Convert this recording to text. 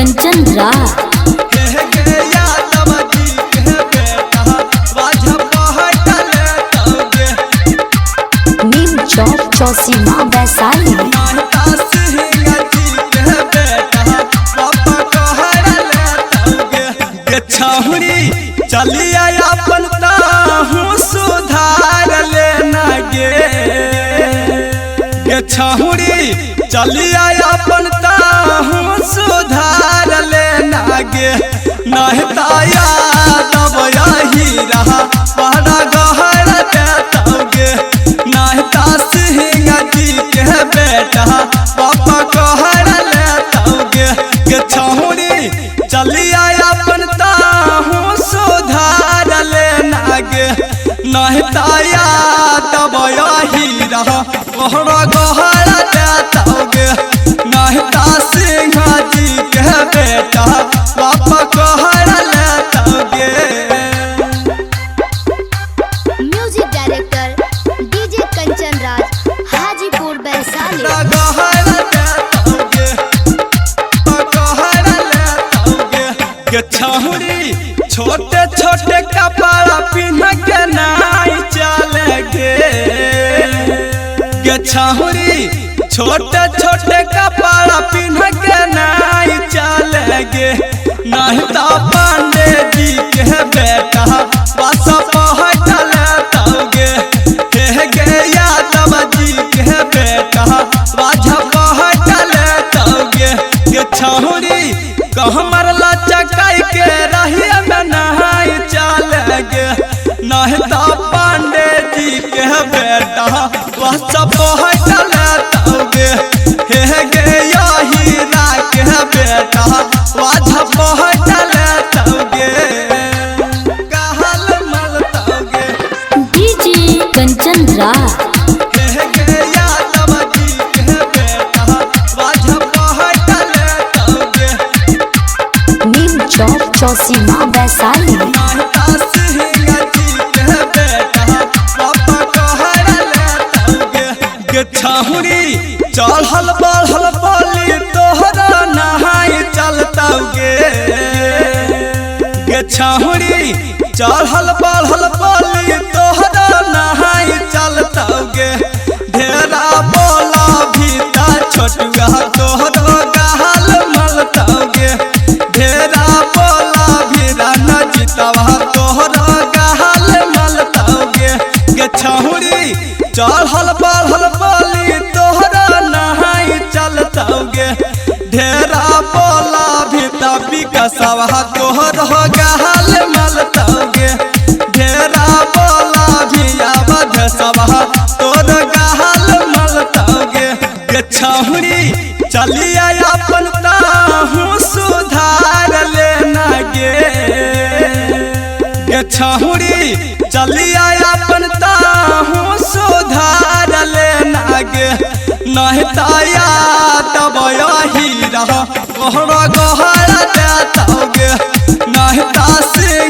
कंचन राज नीम चौक चौसीमा वैशाली। चलिए अपन ताहू सुधार लेना गे छहुरी, चलिए अपन ताहू सुधार लेना गे, नहीं ताया तब यही रहा बड़ा गहर देतोगे, नहीं ता सिंह जी के बेटा पापा कहर लेतोगे गे छहुरी, चलिए अपन ताहू सुधार लेना गे, नहीं ताया तब यही रहा बड़ा गहर देतोगे, नहीं ता सिंह जी के बेटा पापा कहर लेतोगे। Music director DJ Kanchan Raj Hajipur Vaishali. छहुरी छोटे छोटे कपड़ा पिन के नाई चले गे छहुरी, छोटे छोटे कपड़ा पिन के नाई चले गे, नहीं तो पांडे जी के बेटा बस पहट लेतोगे, गे यादव जी के बेटा बाजा पहट लेतोगे गे छहुरी, कहमर लचकाई के रहिए में नहाई चल गे, नहीं तो पांडे जी के बेटा बस पहट लेतोगे, गे यही राय के बेटा बाजा पहट लेतोगे, कहल मलतोगे डीजे कंचन राज नीम चौक चौसीमा वैशाली। छहुरी चढ़ल बढ़ल बोली तोहरा नहाई चलतोगे गे छहुरी, चढ़ल बढ़ल बोली तोहरा नहाई चलतोगे, ढेरा बोला भीता छोटुआ तोहरा गहल मलतोगे, ढेरा बोला भीरा न जितवा तोहरा गहल मलतोगे गे छहुरी, चढ़ल बढ़ल बोली तोहरा नहाई चलतोगे, ढेरा बोला भीता विकसवा तोहरा गहल मलतोगे, ढेरा बोला भिया बधसवा तोर गहल मलतोगे गे छहुरी, चलिए अपन ताहू सुधार लेना गे छहुरी, चलिए अपन ताहू सुधार लेना गे, नहीं ताया तब यही रहा बड़ा गहर देतोगे, नहीं ता सिंह